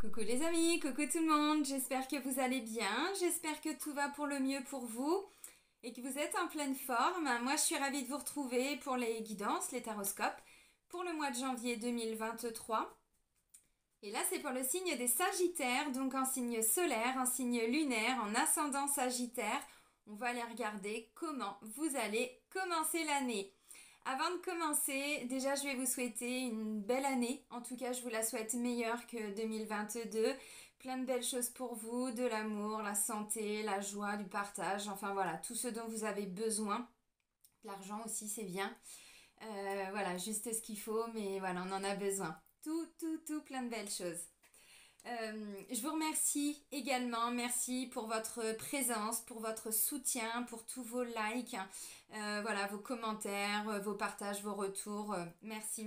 Coucou les amis, coucou tout le monde, j'espère que vous allez bien, j'espère que tout va pour le mieux pour vous et que vous êtes en pleine forme. Moi je suis ravie de vous retrouver pour les guidances, les taroscopes, pour le mois de janvier 2023. Et là c'est pour le signe des Sagittaires, donc en signe solaire, en signe lunaire, en ascendant Sagittaire. On va aller regarder comment vous allez commencer l'année. Avant de commencer, déjà je vais vous souhaiter une belle année. En tout cas, je vous la souhaite meilleure que 2022. Plein de belles choses pour vous, de l'amour, la santé, la joie, du partage. Enfin voilà, tout ce dont vous avez besoin. L'argent aussi, c'est bien. Voilà, juste ce qu'il faut, mais voilà, on en a besoin. Tout, plein de belles choses. Je vous remercie également, merci pour votre présence, pour votre soutien, pour tous vos likes, voilà, vos commentaires, vos partages, vos retours. Merci.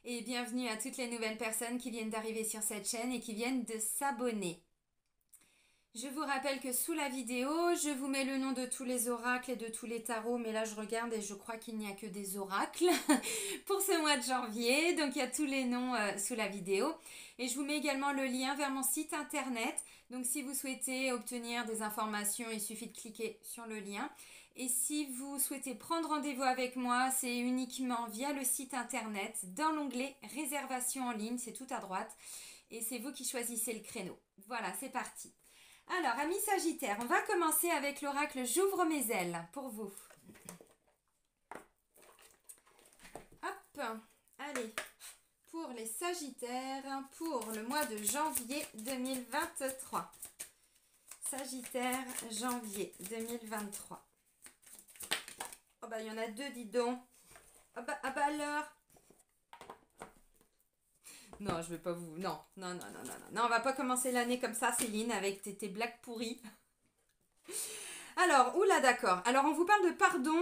Et bienvenue à toutes les nouvelles personnes qui viennent d'arriver sur cette chaîne et qui viennent de s'abonner. Je vous rappelle que sous la vidéo, je vous mets le nom de tous les oracles et de tous les tarots, mais là je regarde et je crois qu'il n'y a que des oracles pour ce mois de janvier, donc il y a tous les noms sous la vidéo. Et je vous mets également le lien vers mon site internet, donc si vous souhaitez obtenir des informations, il suffit de cliquer sur le lien. Et si vous souhaitez prendre rendez-vous avec moi, c'est uniquement via le site internet, dans l'onglet réservation en ligne, c'est tout à droite, et c'est vous qui choisissez le créneau. Voilà, c'est parti. Alors, amis Sagittaires, on va commencer avec l'oracle J'ouvre mes ailes pour vous. Hop, allez, pour les Sagittaires, pour le mois de janvier 2023. Sagittaire, janvier 2023. Oh bah, il y en a deux, dis donc. Ah bah alors. Non, je vais pas vous... Non, on va pas commencer l'année comme ça, Céline, avec tes blagues pourries. Alors, oula, d'accord. Alors, on vous parle de pardon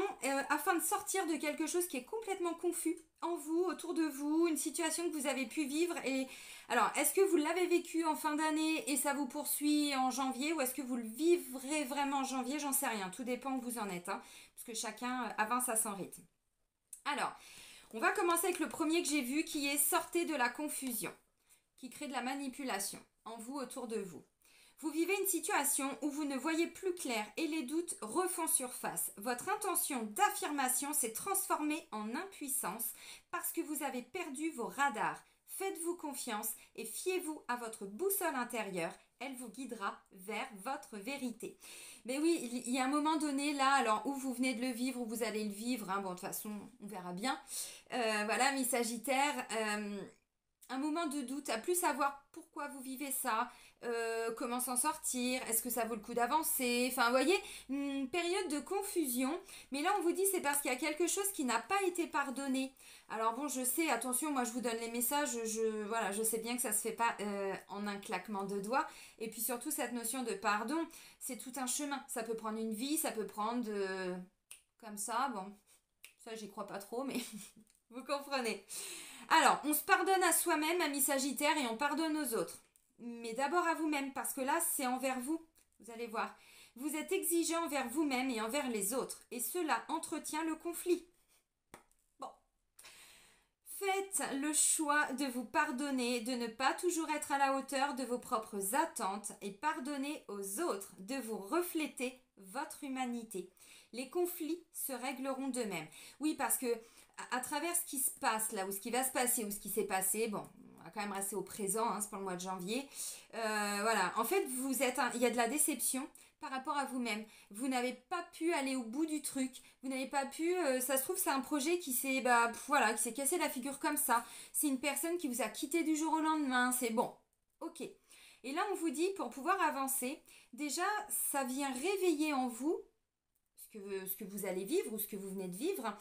afin de sortir de quelque chose qui est complètement confus en vous, autour de vous, une situation que vous avez pu vivre. Et alors, est-ce que vous l'avez vécu en fin d'année et ça vous poursuit en janvier, ou est-ce que vous le vivrez vraiment en janvier? J'en sais rien, tout dépend où vous en êtes, hein, parce que chacun avance à son rythme. Alors... on va commencer avec le premier que j'ai vu qui est sortez de la confusion, qui crée de la manipulation en vous, autour de vous. Vous vivez une situation où vous ne voyez plus clair et les doutes refont surface. Votre intention d'affirmation s'est transformée en impuissance parce que vous avez perdu vos radars. Faites-vous confiance et fiez-vous à votre boussole intérieure. Elle vous guidera vers votre vérité. Mais oui, il y a un moment donné là, alors où vous venez de le vivre, où vous allez le vivre, hein, bon de toute façon on verra bien. Voilà, mes Sagittaires, un moment de doute, à plus savoir pourquoi vous vivez ça, comment s'en sortir, est-ce que ça vaut le coup d'avancer, enfin vous voyez, une période de confusion, mais là on vous dit c'est parce qu'il y a quelque chose qui n'a pas été pardonné. Alors bon, je sais, attention, moi je vous donne les messages, voilà, je sais bien que ça se fait pas en un claquement de doigts, et puis surtout cette notion de pardon, c'est tout un chemin, ça peut prendre une vie, ça peut prendre comme ça, bon, ça j'y crois pas trop, mais vous comprenez. Alors, on se pardonne à soi-même, amis Sagittaires, et on pardonne aux autres. Mais d'abord à vous-même, parce que là, c'est envers vous. Vous allez voir. Vous êtes exigeant envers vous-même et envers les autres. Et cela entretient le conflit. Bon. Faites le choix de vous pardonner, de ne pas toujours être à la hauteur de vos propres attentes et pardonnez aux autres de vous refléter votre humanité. Les conflits se régleront d'eux-mêmes. Oui, parce que à travers ce qui se passe là, ou ce qui va se passer, ou ce qui s'est passé, bon, on va quand même rester au présent, hein, c'est pour le mois de janvier. Voilà, en fait, il y a de la déception par rapport à vous-même. Vous n'avez pas pu aller au bout du truc. Vous n'avez pas pu... ça se trouve, c'est un projet qui s'est qui s'est cassé la figure comme ça. C'est une personne qui vous a quitté du jour au lendemain. C'est bon. Ok. Et là, on vous dit, pour pouvoir avancer, déjà, ça vient réveiller en vous ce que vous allez vivre ou ce que vous venez de vivre.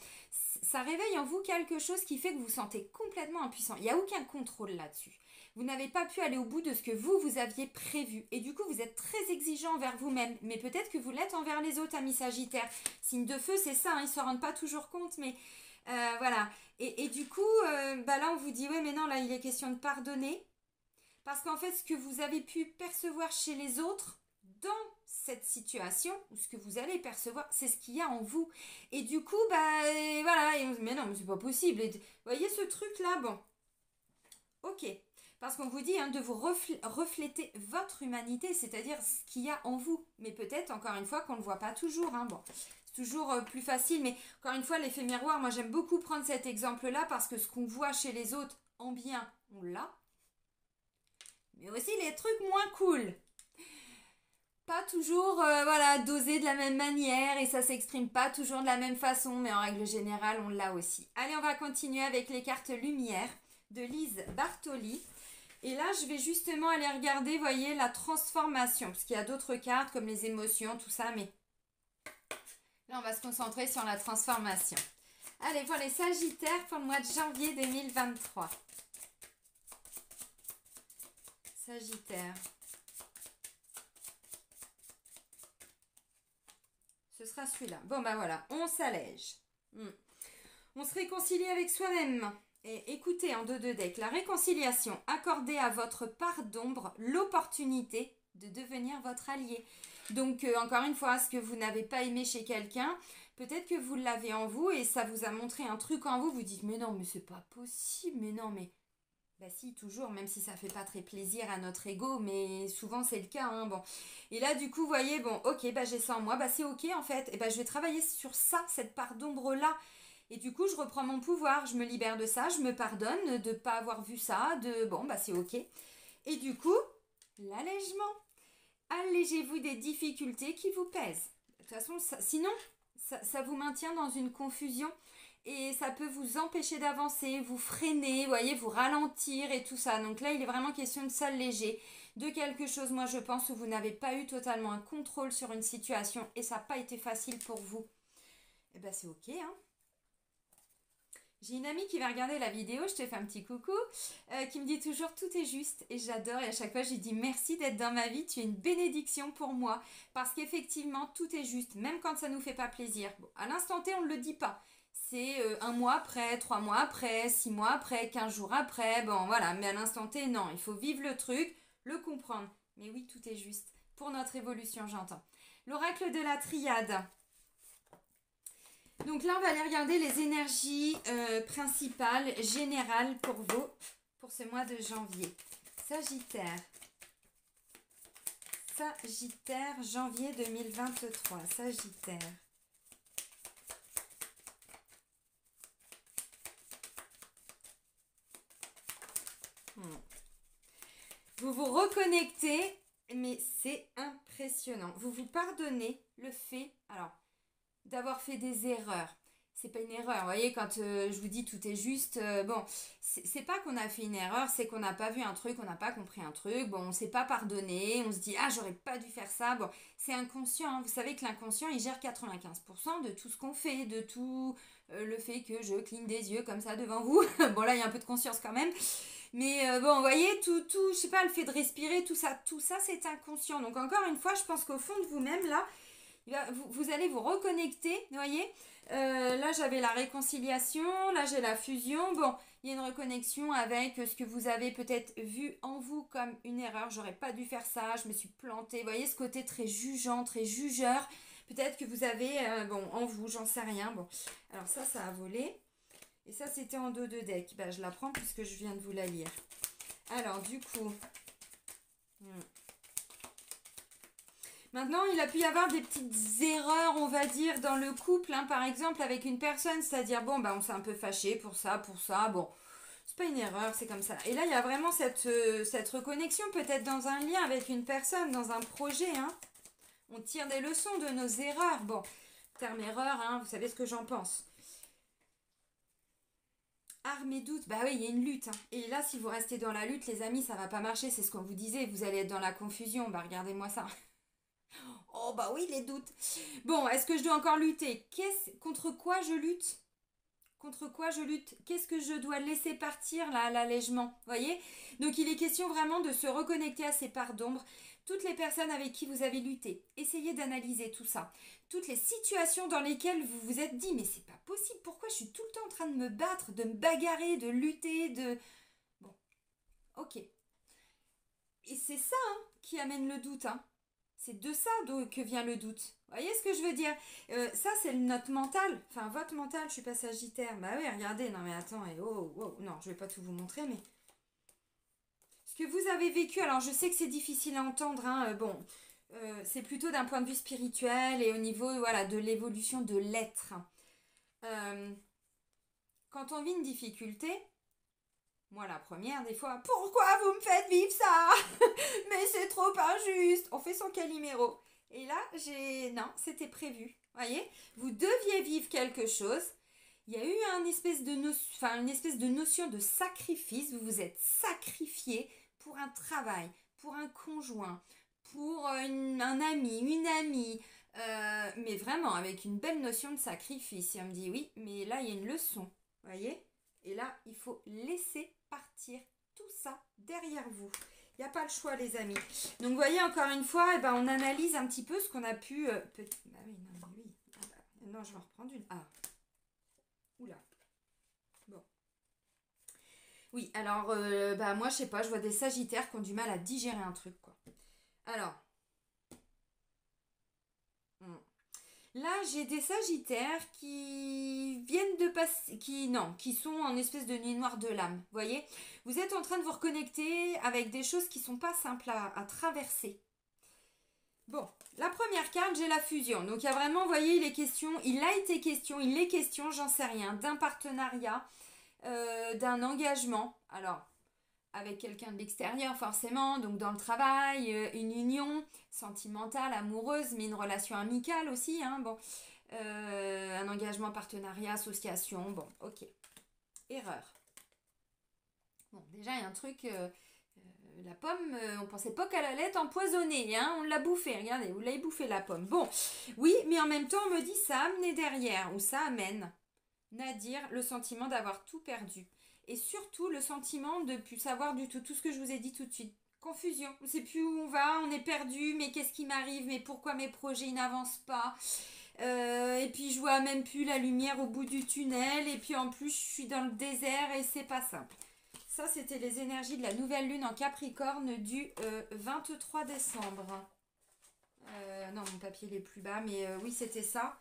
Ça réveille en vous quelque chose qui fait que vous vous sentez complètement impuissant. Il n'y a aucun contrôle là-dessus. Vous n'avez pas pu aller au bout de ce que vous aviez prévu. Et du coup, vous êtes très exigeant envers vous-même. Mais peut-être que vous l'êtes envers les autres, amis Sagittaires. Signe de feu, c'est ça, hein, ils ne se rendent pas toujours compte. Mais voilà. Et du coup, là, on vous dit, ouais, mais non, là, il est question de pardonner. Parce qu'en fait, ce que vous avez pu percevoir chez les autres, dans cette situation, ou ce que vous allez percevoir, c'est ce qu'il y a en vous. Et du coup, voilà, et on se dit, mais non, mais c'est pas possible. Et, vous voyez ce truc-là, bon. Ok. Parce qu'on vous dit hein, de vous refléter votre humanité, c'est-à-dire ce qu'il y a en vous. Mais peut-être, encore une fois, qu'on ne le voit pas toujours. Hein. Bon, c'est toujours plus facile, mais encore une fois, l'effet miroir, moi j'aime beaucoup prendre cet exemple-là parce que ce qu'on voit chez les autres en bien, on l'a. Mais aussi les trucs moins cool. Pas toujours voilà, dosé de la même manière et ça s'exprime pas toujours de la même façon, mais en règle générale, on l'a aussi. Allez, on va continuer avec les cartes lumière de Lise Bartoli. Et là, je vais justement aller regarder, voyez, la transformation, parce qu'il y a d'autres cartes comme les émotions, tout ça, mais là, on va se concentrer sur la transformation. Allez, pour les Sagittaires, pour le mois de janvier 2023. Sagittaire. Ce sera celui-là. Bon, ben voilà, on s'allège. On se réconcilie avec soi-même. Et écoutez en 2 deck, la réconciliation, accordez à votre part d'ombre l'opportunité de devenir votre allié. Donc, encore une fois, ce que vous n'avez pas aimé chez quelqu'un, peut-être que vous l'avez en vous et ça vous a montré un truc en vous. Vous dites, mais non, mais c'est pas possible, mais non, mais... Bah si, toujours, même si ça fait pas très plaisir à notre ego, mais souvent c'est le cas, hein, bon. Et là, du coup, vous voyez, bon, ok, bah j'ai ça en moi, bah c'est ok en fait, et bah je vais travailler sur ça, cette part d'ombre-là. Et du coup, je reprends mon pouvoir, je me libère de ça, je me pardonne de ne pas avoir vu ça, de, bon, bah c'est ok. Et du coup, l'allègement. Allégez-vous des difficultés qui vous pèsent. De toute façon, sinon, ça vous maintient dans une confusion. Et ça peut vous empêcher d'avancer, vous freiner, vous voyez, vous ralentir et tout ça. Donc là, il est vraiment question de s'alléger de quelque chose, moi je pense, où vous n'avez pas eu totalement un contrôle sur une situation et ça n'a pas été facile pour vous. Et bien c'est ok, hein. J'ai une amie qui va regarder la vidéo, je te fais un petit coucou, qui me dit toujours tout est juste et j'adore et à chaque fois je lui dis merci d'être dans ma vie, tu es une bénédiction pour moi parce qu'effectivement tout est juste, même quand ça ne nous fait pas plaisir. Bon, à l'instant T on ne le dit pas. C'est 1 mois après, 3 mois après, 6 mois après, 15 jours après, bon voilà, mais à l'instant T, non, il faut vivre le truc, le comprendre. Mais oui, tout est juste, pour notre évolution, j'entends. L'oracle de la triade. Donc là, on va aller regarder les énergies principales, générales pour vous, pour ce mois de janvier. Sagittaire. Sagittaire, janvier 2023. Sagittaire. Vous vous reconnectez, mais c'est impressionnant. Vous vous pardonnez le fait, alors, d'avoir fait des erreurs. C'est pas une erreur, vous voyez, quand je vous dis tout est juste, bon, c'est pas qu'on a fait une erreur, c'est qu'on n'a pas vu un truc, on n'a pas compris un truc, bon, on s'est pas pardonné, on se dit, ah, j'aurais pas dû faire ça, bon, c'est inconscient, hein. Vous savez que l'inconscient, il gère 95% de tout ce qu'on fait, de tout le fait que je cligne des yeux comme ça devant vous, bon, là, il y a un peu de conscience quand même, mais bon, vous voyez, tout, je sais pas, le fait de respirer, tout ça, c'est inconscient. Donc encore une fois, je pense qu'au fond de vous-même, là, vous allez vous reconnecter, vous voyez. Là, j'avais la réconciliation, là, j'ai la fusion. Bon, il y a une reconnexion avec ce que vous avez peut-être vu en vous comme une erreur. J'aurais pas dû faire ça, je me suis plantée. Vous voyez ce côté très jugeant, très jugeur. Peut-être que vous avez, bon, en vous, j'en sais rien. Bon, alors ça a volé. Et ça, c'était en dos de deck. Bah, je la prends puisque je viens de vous la lire. Alors, du coup... Maintenant, il a pu y avoir des petites erreurs, on va dire, dans le couple, hein, par exemple, avec une personne. C'est-à-dire, bon, bah, on s'est un peu fâché pour ça. Bon, c'est pas une erreur, c'est comme ça. Et là, il y a vraiment cette reconnexion, peut-être dans un lien avec une personne, dans un projet, hein. On tire des leçons de nos erreurs. Bon, terme erreur, hein, vous savez ce que j'en pense. Armes et doutes, bah oui, il y a une lutte. Hein. Et là, si vous restez dans la lutte, les amis, ça va pas marcher. C'est ce qu'on vous disait. Vous allez être dans la confusion. Bah regardez-moi ça. Oh bah oui, les doutes. Bon, est-ce que je dois encore lutter? Contre quoi je lutte? Contre quoi je lutte? Qu'est-ce que je dois laisser partir là, à l'allègement? Vous voyez? Donc il est question vraiment de se reconnecter à ces parts d'ombre. Toutes les personnes avec qui vous avez lutté, essayez d'analyser tout ça. Toutes les situations dans lesquelles vous vous êtes dit, mais c'est pas possible, pourquoi je suis tout le temps en train de me battre, de me bagarrer, de lutter, de... Bon, ok. Et c'est ça hein, qui amène le doute, hein. C'est de ça que vient le doute. Vous voyez ce que je veux dire? Ça, c'est notre mental. Enfin, votre mental, je suis pas sagittaire. Bah oui, regardez. Non, mais attends. Et oh, non, je vais pas tout vous montrer, mais... que vous avez vécu, alors je sais que c'est difficile à entendre, hein, bon, c'est plutôt d'un point de vue spirituel et au niveau voilà, de l'évolution de l'être. Euh, Quand on vit une difficulté, moi la première des fois, pourquoi vous me faites vivre ça? Mais c'est trop injuste. On fait son caliméro. Et là, non, c'était prévu. Voyez, vous deviez vivre quelque chose. Il y a eu une espèce de notion de sacrifice. Vous vous êtes sacrifié pour un travail, pour un conjoint, pour un ami, une amie. Mais vraiment, avec une belle notion de sacrifice. Et on me dit, oui, mais là, il y a une leçon. Voyez? Et là, il faut laisser partir tout ça derrière vous. Il n'y a pas le choix, les amis. Donc, vous voyez, encore une fois, eh ben, on analyse un petit peu ce qu'on a pu... Ah oui, non, mais oui. Ah bah, non, je vais en reprendre une. Ah. Oula. Bon. Oui, alors, bah, moi, je sais pas, je vois des sagittaires qui ont du mal à digérer un truc, quoi. Alors. Là, j'ai des sagittaires qui viennent de passer, qui sont en espèce de nuit noire de l'âme. Voyez, vous êtes en train de vous reconnecter avec des choses qui sont pas simples à traverser. Bon, la première carte, j'ai la fusion. Donc, il y a vraiment, vous voyez, il est question, j'en sais rien, d'un partenariat, d'un engagement. Alors, avec quelqu'un de l'extérieur forcément, donc dans le travail, une union sentimentale, amoureuse, mais une relation amicale aussi, hein, bon, un engagement, partenariat, association, bon, ok. Erreur. Bon, déjà, il y a un truc, la pomme, on pensait pas qu'elle allait être empoisonnée, hein, on l'a bouffée, regardez, vous l'avez bouffée la pomme. Bon, oui, mais en même temps, on me dit ça a amené derrière, ou ça amène, Nadir, le sentiment d'avoir tout perdu. Et surtout le sentiment de ne plus savoir du tout ce que je vous ai dit tout de suite. Confusion, on ne sait plus où on va, on est perdu, mais qu'est-ce qui m'arrive, mais pourquoi mes projets n'avancent pas, et puis je vois même plus la lumière au bout du tunnel, et puis en plus je suis dans le désert et c'est pas simple. Ça c'était les énergies de la nouvelle lune en Capricorne du 23 décembre. Non, mon papier il est plus bas, mais oui c'était ça.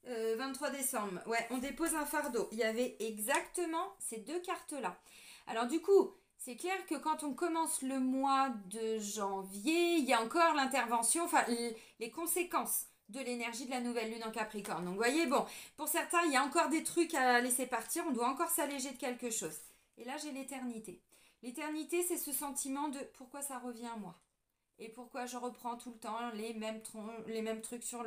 23 décembre, ouais, on dépose un fardeau. Il y avait exactement ces deux cartes-là. Alors du coup, c'est clair que quand on commence le mois de janvier, il y a encore l'intervention, enfin les conséquences de l'énergie de la nouvelle lune en Capricorne. Donc vous voyez, bon, pour certains, il y a encore des trucs à laisser partir, on doit encore s'alléger de quelque chose. Et là, j'ai l'éternité. L'éternité, c'est ce sentiment de pourquoi ça revient à moi. Et pourquoi je reprends tout le temps les mêmes trucs sur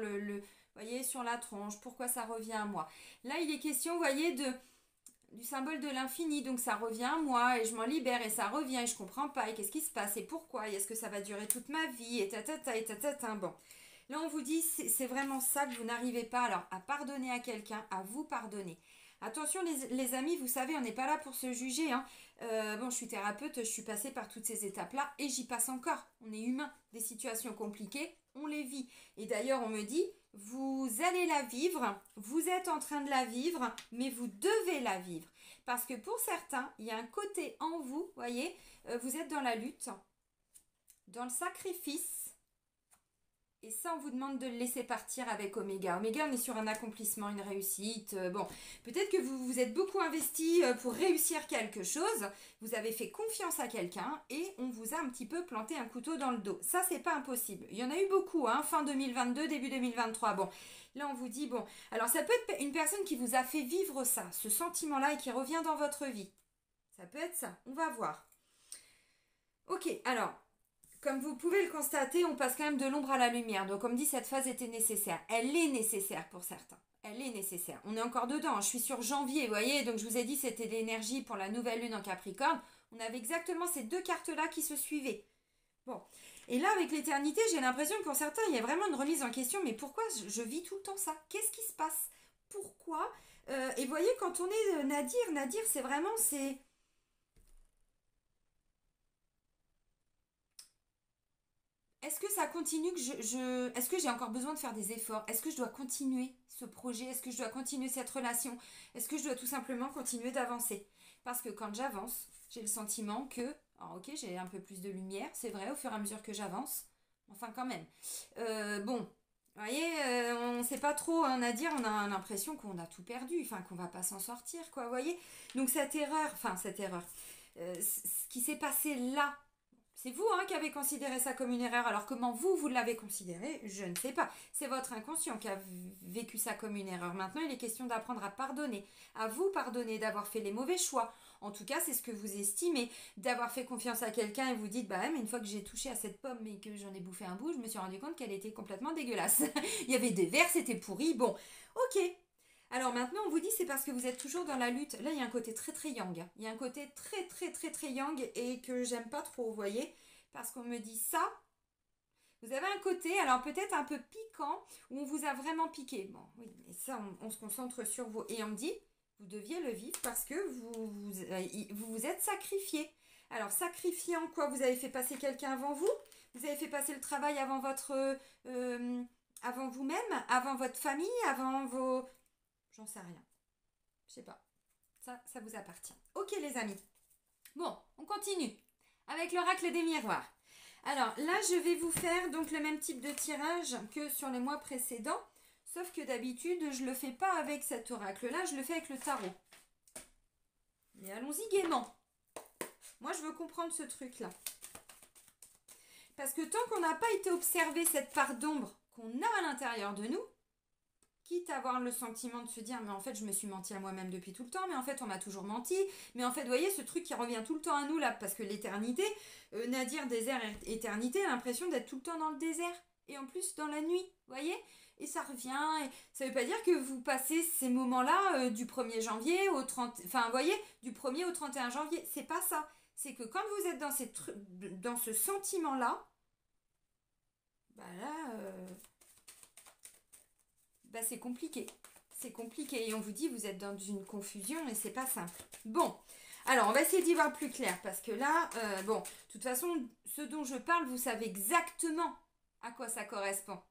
voyez, sur la tronche, pourquoi ça revient à moi. Là, il est question, vous voyez, du symbole de l'infini, donc ça revient à moi, et je m'en libère, et ça revient, et je comprends pas, et qu'est-ce qui se passe, et pourquoi, et est-ce que ça va durer toute ma vie, et tatata, et tatata, bon. Là, on vous dit, c'est vraiment ça que vous n'arrivez pas, alors, à pardonner à quelqu'un, à vous pardonner. Attention les amis, vous savez, on n'est pas là pour se juger. Hein. Bon, je suis thérapeute, je suis passée par toutes ces étapes-là et j'y passe encore. On est humain. Des situations compliquées, on les vit. Et d'ailleurs, on me dit, vous allez la vivre, vous êtes en train de la vivre, mais vous devez la vivre. Parce que pour certains, il y a un côté en vous, voyez, vous êtes dans la lutte, dans le sacrifice. Et ça, on vous demande de le laisser partir avec Oméga. Oméga, on est sur un accomplissement, une réussite. Bon, peut-être que vous vous êtes beaucoup investi pour réussir quelque chose. Vous avez fait confiance à quelqu'un et on vous a un petit peu planté un couteau dans le dos. Ça, c'est pas impossible. Il y en a eu beaucoup, hein, fin 2022, début 2023. Bon, là, on vous dit, bon, alors ça peut être une personne qui vous a fait vivre ça, ce sentiment-là et qui revient dans votre vie. Ça peut être ça. On va voir. Ok, alors... Comme vous pouvez le constater, on passe quand même de l'ombre à la lumière. Donc, comme dit, cette phase était nécessaire. Elle est nécessaire pour certains. Elle est nécessaire. On est encore dedans. Je suis sur janvier, vous voyez. Donc, je vous ai dit, c'était l'énergie pour la nouvelle lune en Capricorne. On avait exactement ces deux cartes-là qui se suivaient. Bon. Et là, avec l'éternité, j'ai l'impression que pour certains, il y a vraiment une remise en question. Mais pourquoi je vis tout le temps ça? Qu'est-ce qui se passe? Pourquoi? Et vous voyez, quand on est Nadir, c'est vraiment... Est-ce que ça continue que Est-ce que j'ai encore besoin de faire des efforts? Est-ce que je dois continuer ce projet? Est-ce que je dois continuer cette relation? Est-ce que je dois tout simplement continuer d'avancer? Parce que quand j'avance, j'ai le sentiment que... Alors ok, j'ai un peu plus de lumière, c'est vrai, au fur et à mesure que j'avance. Enfin quand même. Bon, vous voyez, on ne sait pas trop en à dire, on a l'impression qu'on a tout perdu, enfin qu'on va pas s'en sortir, quoi, vous voyez. Donc cette erreur, ce qui s'est passé là, C'est vous qui avez considéré ça comme une erreur. Alors comment vous l'avez considéré, je ne sais pas. C'est votre inconscient qui a vécu ça comme une erreur. Maintenant, il est question d'apprendre à pardonner. À vous pardonner d'avoir fait les mauvais choix. En tout cas, c'est ce que vous estimez. D'avoir fait confiance à quelqu'un et vous dites, bah mais une fois que j'ai touché à cette pomme et que j'en ai bouffé un bout, je me suis rendu compte qu'elle était complètement dégueulasse. Il y avait des vers, c'était pourri. Bon, ok. Alors maintenant, on vous dit c'est parce que vous êtes toujours dans la lutte. Là, il y a un côté très très yang. Il y a un côté très yang et que j'aime pas trop, vous voyez. Parce qu'on me dit ça. Vous avez un côté, alors peut-être un peu piquant, où on vous a vraiment piqué. Bon, oui, mais ça, on se concentre sur vous. Et on me dit, vous deviez le vivre parce que vous êtes sacrifié. Alors, sacrifié en quoi? Vous avez fait passer quelqu'un avant vous? Vous avez fait passer le travail avant avant vous-même, avant votre famille, avant vos... J'en sais rien. Je sais pas. Ça vous appartient. Ok les amis. Bon, on continue avec l'oracle des miroirs. Alors là, je vais vous faire donc le même type de tirage que sur les mois précédents. Sauf que d'habitude, je ne le fais pas avec cet oracle-là, je le fais avec le tarot. Et allons-y gaiement. Moi, je veux comprendre ce truc-là. Parce que tant qu'on n'a pas été observer cette part d'ombre qu'on a à l'intérieur de nous, quitte à avoir le sentiment de se dire mais en fait je me suis menti à moi-même depuis tout le temps, mais en fait on m'a toujours menti, mais en fait vous voyez ce truc qui revient tout le temps à nous là, parce que l'éternité, Nadir désert éternité, a l'impression d'être tout le temps dans le désert, et en plus dans la nuit, vous voyez, et ça revient, et ça veut pas dire que vous passez ces moments-là du 1er janvier au 30, enfin vous voyez, du 1er au 31 janvier, c'est pas ça, c'est que quand vous êtes dans ce sentiment-là, bah là... bah c'est compliqué. C'est compliqué. Et on vous dit, vous êtes dans une confusion et c'est pas simple. Bon, alors on va essayer d'y voir plus clair. Parce que là, bon, de toute façon, ce dont je parle, vous savez exactement à quoi ça correspond.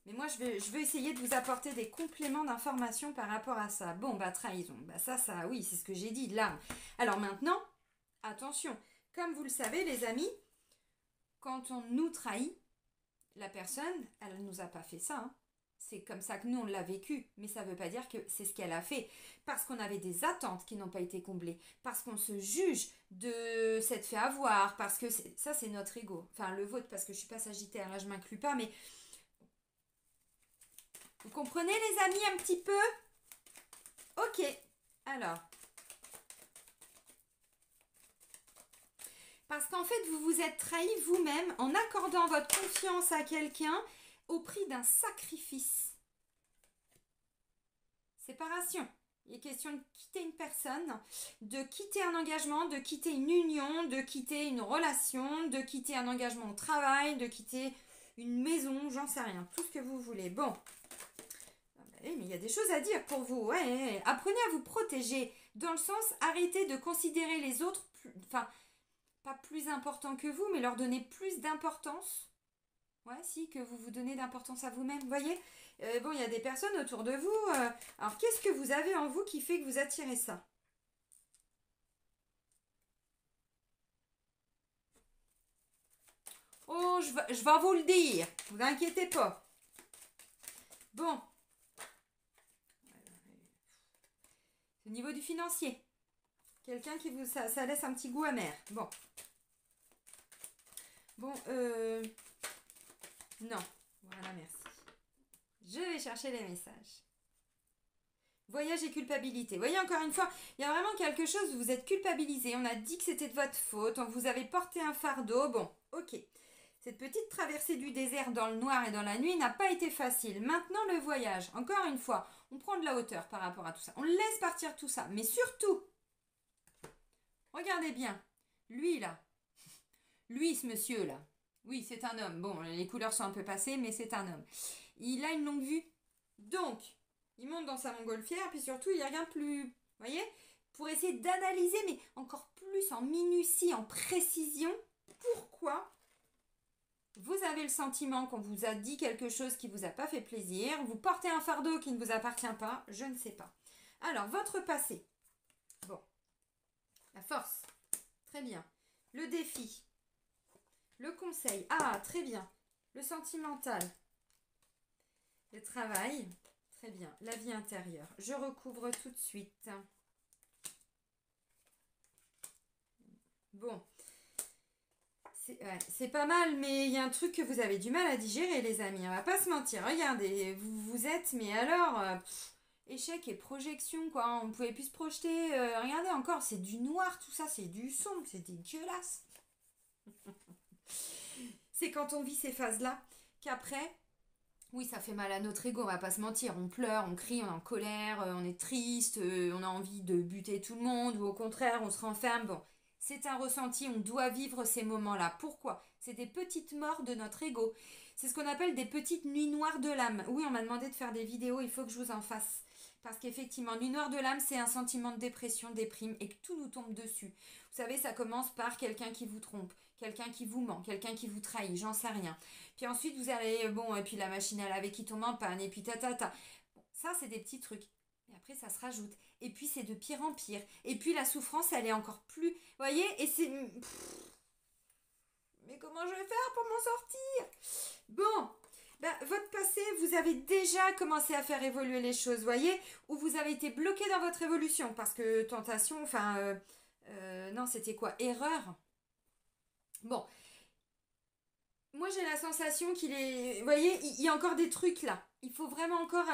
Mais moi, je veux essayer de vous apporter des compléments d'informations par rapport à ça. Bon, bah trahison. Bah ça, oui, c'est ce que j'ai dit, là. Alors maintenant, attention. Comme vous le savez, les amis, quand on nous trahit, la personne, elle ne nous a pas fait ça, hein. C'est comme ça que nous, on l'a vécu. Mais ça ne veut pas dire que c'est ce qu'elle a fait. Parce qu'on avait des attentes qui n'ont pas été comblées. Parce qu'on se juge de s'être fait avoir. Parce que ça, c'est notre ego. Enfin, le vôtre, parce que je ne suis pas sagittaire. Là, je ne m'inclus pas. Mais vous comprenez, les amis, un petit peu? Ok. Alors. Parce qu'en fait, vous vous êtes trahi vous-même en accordant votre confiance à quelqu'un au prix d'un sacrifice. Séparation. Il est question de quitter une personne, de quitter un engagement, de quitter une union, de quitter une relation, de quitter un engagement au travail, de quitter une maison, j'en sais rien, tout ce que vous voulez. Bon, mais il y a des choses à dire pour vous. Ouais. Apprenez à vous protéger, dans le sens, arrêtez de considérer les autres, enfin, pas plus importants que vous, mais leur donner plus d'importance. Ouais, si, que vous vous donnez d'importance à vous-même, vous voyez. Bon, il y a des personnes autour de vous. Alors, qu'est-ce que vous avez en vous qui fait que vous attirez ça? Oh, je vais vous le dire. Ne vous inquiétez pas. Bon. Au niveau du financier. Quelqu'un qui vous... Ça laisse un petit goût amer. Bon. Bon, non. Voilà, merci. Je vais chercher les messages. Voyage et culpabilité. Vous voyez, encore une fois, il y a vraiment quelque chose où vous êtes culpabilisé. On a dit que c'était de votre faute. On vous avait porté un fardeau. Bon, ok. Cette petite traversée du désert dans le noir et dans la nuit n'a pas été facile. Maintenant, le voyage. Encore une fois, on prend de la hauteur par rapport à tout ça. On laisse partir tout ça. Mais surtout, regardez bien. Lui, là. Lui, ce monsieur-là. Oui, c'est un homme. Bon, les couleurs sont un peu passées, mais c'est un homme. Il a une longue vue. Donc, il monte dans sa montgolfière, puis surtout, il regarde plus. Vous voyez? Pour essayer d'analyser, mais encore plus en minutie, en précision, pourquoi vous avez le sentiment qu'on vous a dit quelque chose qui ne vous a pas fait plaisir, vous portez un fardeau qui ne vous appartient pas, je ne sais pas. Alors, votre passé. Bon. La force. Très bien. Le défi. Le conseil. Ah, très bien. Le sentimental. Le travail. Très bien. La vie intérieure. Je recouvre tout de suite. Bon. C'est pas mal, mais il y a un truc que vous avez du mal à digérer, les amis. On va pas se mentir. Regardez, vous êtes, mais alors, échec et projection, quoi. On pouvait plus se projeter. Regardez encore, c'est du noir, tout ça, c'est du sombre, c'est dégueulasse. C'est quand on vit ces phases-là qu'après, oui, ça fait mal à notre ego, on va pas se mentir. On pleure, on crie, on est en colère, on est triste, on a envie de buter tout le monde, ou au contraire, on se renferme. Bon, c'est un ressenti, on doit vivre ces moments-là. Pourquoi? C'est des petites morts de notre ego. C'est ce qu'on appelle des petites nuits noires de l'âme. Oui, on m'a demandé de faire des vidéos, il faut que je vous en fasse. Parce qu'effectivement, nuit noire de l'âme, c'est un sentiment de dépression, déprime, et que tout nous tombe dessus. Vous savez, ça commence par quelqu'un qui vous trompe, quelqu'un qui vous ment, quelqu'un qui vous trahit, j'en sais rien. Puis ensuite, vous allez, bon, et puis la machine à laver qui tombe en panne, et puis ta. Bon, ça, c'est des petits trucs. Et après, ça se rajoute. Et puis, c'est de pire en pire. Et puis, la souffrance, elle est encore plus... Vous voyez? Et c'est... Mais comment je vais faire pour m'en sortir? Bon, bah, votre passé, vous avez déjà commencé à faire évoluer les choses, voyez? Ou vous avez été bloqué dans votre évolution, parce que tentation, enfin... non, c'était quoi? Erreur? Bon, moi j'ai la sensation qu'il est... Vous voyez, il y a encore des trucs là. Il faut vraiment encore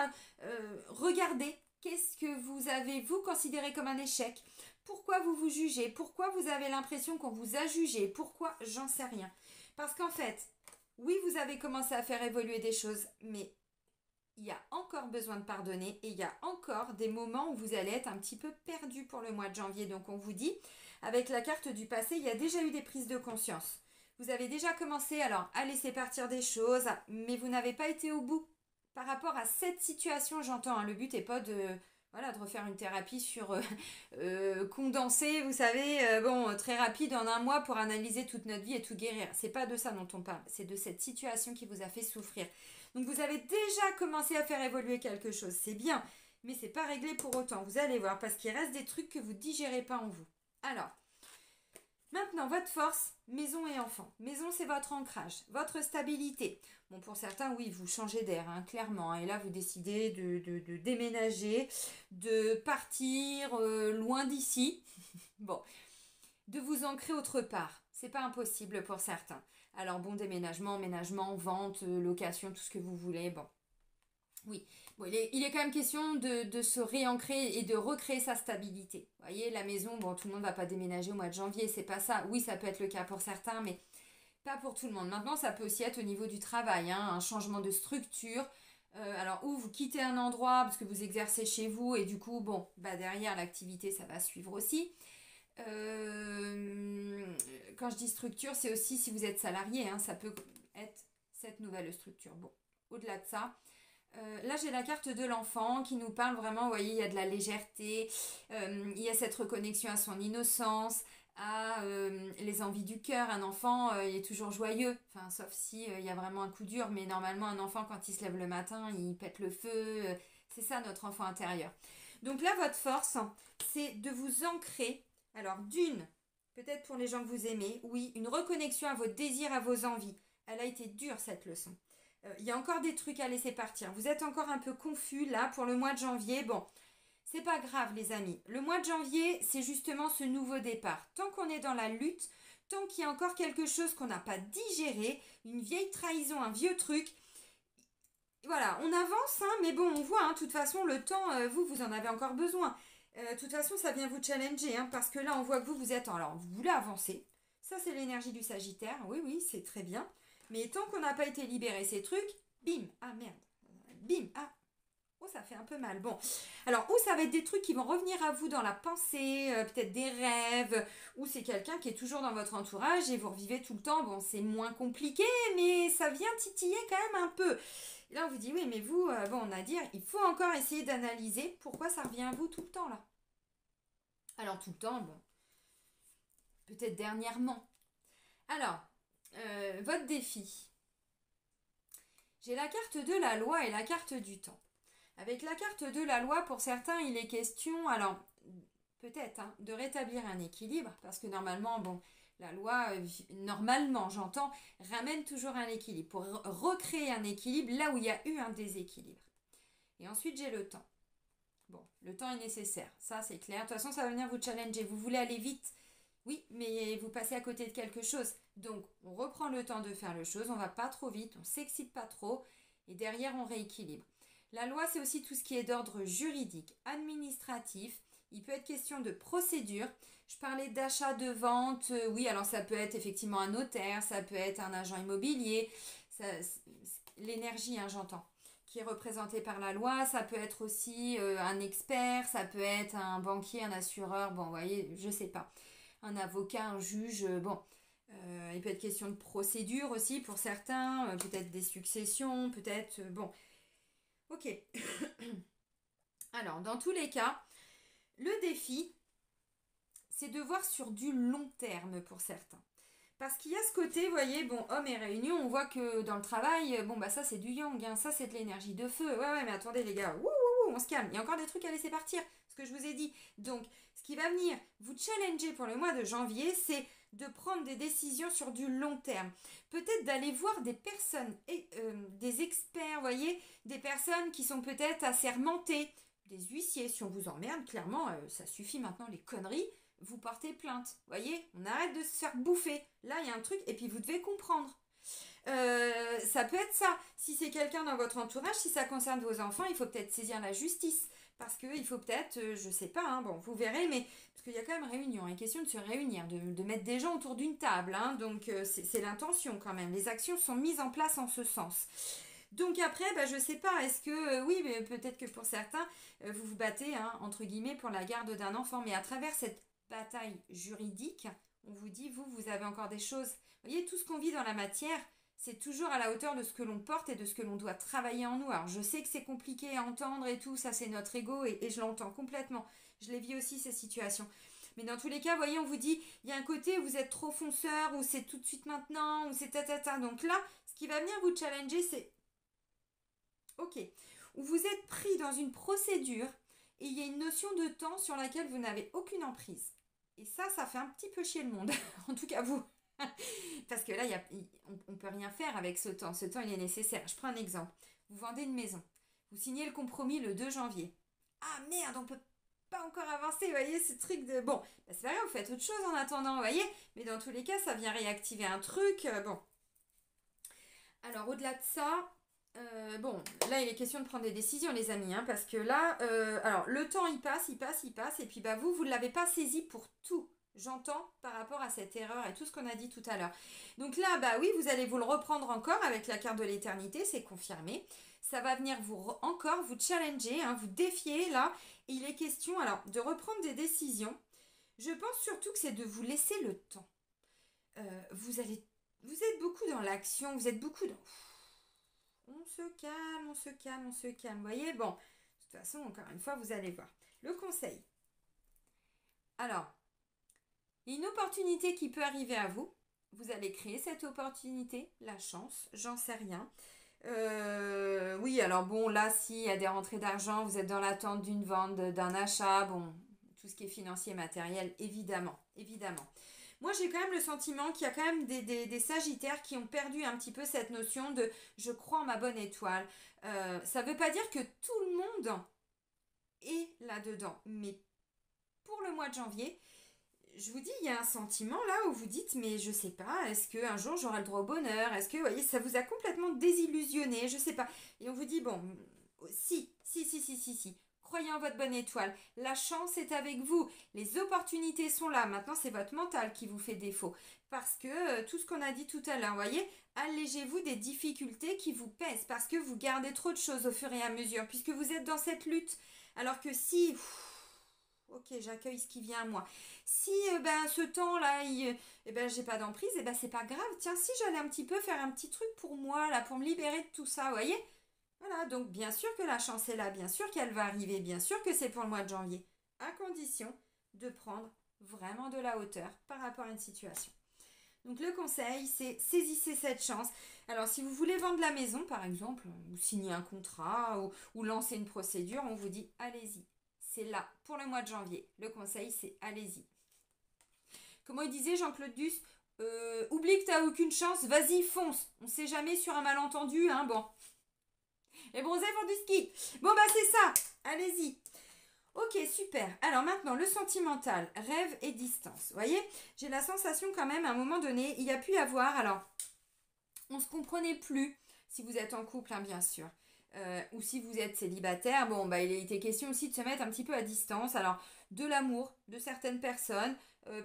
regarder qu'est-ce que vous avez, vous, considéré comme un échec. Pourquoi vous vous jugez? Pourquoi vous avez l'impression qu'on vous a jugé? Pourquoi? J'en sais rien. Parce qu'en fait, oui, vous avez commencé à faire évoluer des choses, mais il y a encore besoin de pardonner et il y a encore des moments où vous allez être un petit peu perdu pour le mois de janvier. Donc on vous dit, avec la carte du passé, il y a déjà eu des prises de conscience. Vous avez déjà commencé alors à laisser partir des choses, mais vous n'avez pas été au bout. Par rapport à cette situation, j'entends, hein, le but n'est pas de, voilà, de refaire une thérapie sur condensée, vous savez, bon, très rapide en un mois pour analyser toute notre vie et tout guérir. C'est pas de ça dont on parle, c'est de cette situation qui vous a fait souffrir. Donc vous avez déjà commencé à faire évoluer quelque chose, c'est bien, mais c'est pas réglé pour autant. Vous allez voir, parce qu'il reste des trucs que vous digérez pas en vous. Alors, maintenant, votre force, maison et enfant. Maison, c'est votre ancrage, votre stabilité. Bon, pour certains, oui, vous changez d'air, hein, clairement. Et là, vous décidez de déménager, de partir loin d'ici. Bon, de vous ancrer autre part. C'est pas impossible pour certains. Alors, bon, déménagement, emménagement, vente, location, tout ce que vous voulez. Bon, oui, bon, il est quand même question de se réancrer et de recréer sa stabilité. Vous voyez, la maison, bon, tout le monde ne va pas déménager au mois de janvier, c'est pas ça. Oui, ça peut être le cas pour certains, mais pas pour tout le monde. Maintenant, ça peut aussi être au niveau du travail, hein, un changement de structure. Alors, ou vous quittez un endroit parce que vous exercez chez vous et du coup, bon, bah derrière l'activité, ça va suivre aussi. Quand je dis structure, c'est aussi si vous êtes salarié, hein, ça peut être cette nouvelle structure. Bon, au-delà de ça, là, j'ai la carte de l'enfant qui nous parle vraiment, vous voyez, il y a de la légèreté, il y a cette reconnexion à son innocence, à les envies du cœur. Un enfant, il est toujours joyeux, enfin, sauf si il y a vraiment un coup dur, mais normalement, un enfant, quand il se lève le matin, il pète le feu. C'est ça, notre enfant intérieur. Donc là, votre force, c'est de vous ancrer. Alors, d'une, peut-être pour les gens que vous aimez, oui, une reconnexion à vos désirs, à vos envies. Elle a été dure, cette leçon. Il y a encore des trucs à laisser partir. Vous êtes encore un peu confus là pour le mois de janvier. Bon, c'est pas grave les amis. Le mois de janvier, c'est justement ce nouveau départ. Tant qu'on est dans la lutte, tant qu'il y a encore quelque chose qu'on n'a pas digéré, une vieille trahison, un vieux truc, voilà, on avance, hein, mais bon, on voit, hein, de toute façon, le temps, vous en avez encore besoin. De toute façon, ça vient vous challenger, hein, parce que là, on voit que vous êtes alors, vous voulez avancer. Ça, c'est l'énergie du Sagittaire. Oui, c'est très bien. Mais tant qu'on n'a pas été libéré ces trucs, bim, ah merde, bim, ah, oh ça fait un peu mal. Bon, alors ou ça va être des trucs qui vont revenir à vous dans la pensée, peut-être des rêves, ou c'est quelqu'un qui est toujours dans votre entourage et vous revivez tout le temps. Bon, c'est moins compliqué, mais ça vient titiller quand même un peu. Et là on vous dit oui, mais vous, bon, on a dit, il faut encore essayer d'analyser pourquoi ça revient à vous tout le temps là. Alors tout le temps, bon, peut-être dernièrement. Alors, votre défi. J'ai la carte de la loi et la carte du temps. Avec la carte de la loi, pour certains, il est question, alors peut-être, hein, de rétablir un équilibre, parce que normalement, bon, la loi, normalement, j'entends, ramène toujours un équilibre, pour recréer un équilibre là où il y a eu un déséquilibre. Et ensuite, j'ai le temps. Bon, le temps est nécessaire, ça c'est clair. De toute façon, ça va venir vous challenger. Vous voulez aller vite, oui, mais vous passez à côté de quelque chose. Donc, on reprend le temps de faire les choses, on va pas trop vite, on s'excite pas trop, et derrière, on rééquilibre. La loi, c'est aussi tout ce qui est d'ordre juridique, administratif. Il peut être question de procédure. Je parlais d'achat, de vente. Oui, alors ça peut être effectivement un notaire, ça peut être un agent immobilier. L'énergie, hein, j'entends, qui est représentée par la loi. Ça peut être aussi un expert, ça peut être un banquier, un assureur. Bon, vous voyez, je sais pas. Un avocat, un juge, bon. Il peut être question de procédure aussi pour certains, peut-être des successions, peut-être... bon, ok. Alors, dans tous les cas, le défi, c'est de voir sur du long terme pour certains. Parce qu'il y a ce côté, vous voyez, bon, hommes et réunions, on voit que dans le travail, bon, bah ça c'est du yang, hein, ça c'est de l'énergie de feu. Ouais, mais attendez les gars, on se calme. Il y a encore des trucs à laisser partir, ce que je vous ai dit. Donc, ce qui va venir vous challenger pour le mois de janvier, c'est de prendre des décisions sur du long terme. Peut-être d'aller voir des personnes, des experts, vous voyez, des personnes qui sont peut-être assermentées, des huissiers. Si on vous emmerde, clairement, ça suffit maintenant les conneries. Vous portez plainte. Vous voyez, on arrête de se faire bouffer. Là, il y a un truc, et puis vous devez comprendre. Ça peut être ça. Si c'est quelqu'un dans votre entourage, si ça concerne vos enfants, il faut peut-être saisir la justice. Parce qu'il faut peut-être, je sais pas, hein, bon, vous verrez, mais parce qu'il y a quand même réunion, il est question de se réunir, de mettre des gens autour d'une table, hein, donc c'est l'intention quand même. Les actions sont mises en place en ce sens. Donc après, bah, je sais pas, est-ce que, oui, mais peut-être que pour certains, vous vous battez, hein, entre guillemets, pour la garde d'un enfant, mais à travers cette bataille juridique, on vous dit, vous avez encore des choses. Vous voyez, tout ce qu'on vit dans la matière, c'est toujours à la hauteur de ce que l'on porte et de ce que l'on doit travailler en nous. Alors, je sais que c'est compliqué à entendre et tout, ça c'est notre ego et je l'entends complètement. Je les vis aussi, ces situations. Mais dans tous les cas, vous voyez, on vous dit, il y a un côté où vous êtes trop fonceur, où c'est tout de suite maintenant, où c'est ta. Donc là, ce qui va venir vous challenger, c'est, ok, où vous êtes pris dans une procédure et il y a une notion de temps sur laquelle vous n'avez aucune emprise. Et ça fait un petit peu chier le monde. En tout cas, vous. Parce que là, on ne peut rien faire avec ce temps. Ce temps, il est nécessaire. Je prends un exemple. Vous vendez une maison. Vous signez le compromis le 2 janvier. Ah merde, on ne peut pas encore avancer. Vous voyez, ce truc de... Bon, bah, c'est pas grave, vous faites autre chose en attendant, vous voyez. Mais dans tous les cas, ça vient réactiver un truc. Bon. Alors, au-delà de ça... bon, là il est question de prendre des décisions les amis, hein, parce que là, alors le temps il passe, et puis bah vous ne l'avez pas saisi pour tout, j'entends, par rapport à cette erreur et tout ce qu'on a dit tout à l'heure. Donc là, bah oui, vous allez vous le reprendre encore avec la carte de l'éternité, c'est confirmé. Ça va venir encore vous challenger, hein, vous défier là. Et il est question alors de reprendre des décisions. Je pense surtout que c'est de vous laisser le temps. Vous êtes beaucoup dans l'action, vous êtes beaucoup dans... On se calme. Vous voyez, bon, de toute façon, encore une fois, vous allez voir. Le conseil. Alors, il y a une opportunité qui peut arriver à vous. Vous allez créer cette opportunité, la chance, j'en sais rien. Oui, alors bon, là, s'il y a des rentrées d'argent, vous êtes dans l'attente d'une vente, d'un achat, bon, tout ce qui est financier, matériel, évidemment. Moi, j'ai quand même le sentiment qu'il y a quand même des sagittaires qui ont perdu un petit peu cette notion de « je crois en ma bonne étoile ». Ça ne veut pas dire que tout le monde est là-dedans. Mais pour le mois de janvier, je vous dis, il y a un sentiment là où vous dites « mais je sais pas, est-ce qu'un jour j'aurai le droit au bonheur ?» Est-ce que, vous voyez, ça vous a complètement désillusionné, je sais pas. Et on vous dit « bon, si. Croyez en votre bonne étoile. La chance est avec vous. Les opportunités sont là. Maintenant, c'est votre mental qui vous fait défaut. Parce que tout ce qu'on a dit tout à l'heure, vous voyez, allégez-vous des difficultés qui vous pèsent. Parce que vous gardez trop de choses au fur et à mesure. Puisque vous êtes dans cette lutte. Alors que si... ok, j'accueille ce qui vient à moi. Si ce temps-là, j'ai pas d'emprise, c'est pas grave. Tiens, si j'allais un petit peu faire un petit truc pour moi, là, pour me libérer de tout ça, vous voyez. Voilà, donc bien sûr que la chance est là, bien sûr qu'elle va arriver, bien sûr que c'est pour le mois de janvier, à condition de prendre vraiment de la hauteur par rapport à une situation. Donc le conseil, c'est saisissez cette chance. Alors si vous voulez vendre la maison, par exemple, ou signer un contrat, ou lancer une procédure, on vous dit allez-y. C'est là, pour le mois de janvier. Le conseil, c'est allez-y. Comment il disait Jean-Claude Duss, oublie que t'as aucune chance, vas-y, fonce. On sait jamais sur un malentendu, hein, bon. Les bronzés font du ski. Bon, bah, c'est ça. Allez-y. Ok, super. Alors maintenant, le sentimental, rêve et distance. Vous voyez, j'ai la sensation quand même, à un moment donné, il y a pu y avoir, alors, on se comprenait plus, si vous êtes en couple, hein, bien sûr. Ou si vous êtes célibataire, bon, bah, il était question aussi de se mettre un petit peu à distance. Alors, de l'amour de certaines personnes,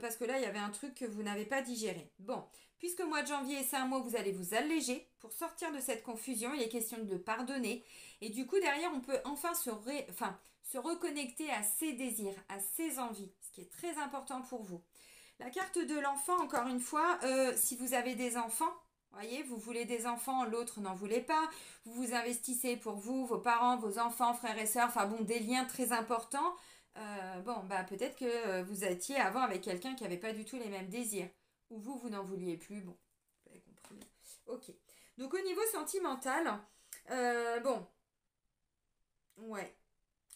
parce que là, il y avait un truc que vous n'avez pas digéré. Bon, puisque le mois de janvier, c'est un mois où vous allez vous alléger pour sortir de cette confusion, il est question de pardonner. Et du coup, derrière, on peut enfin se reconnecter à ses désirs, à ses envies, ce qui est très important pour vous. La carte de l'enfant, encore une fois, si vous avez des enfants, voyez, vous voulez des enfants, l'autre n'en voulait pas. Vous vous investissez pour vous, vos parents, vos enfants, frères et sœurs, enfin bon, des liens très importants. Bon, bah peut-être que vous étiez avant avec quelqu'un qui n'avait pas du tout les mêmes désirs. Ou vous, vous n'en vouliez plus. Bon, vous avez compris. Ok. Donc au niveau sentimental, bon, ouais.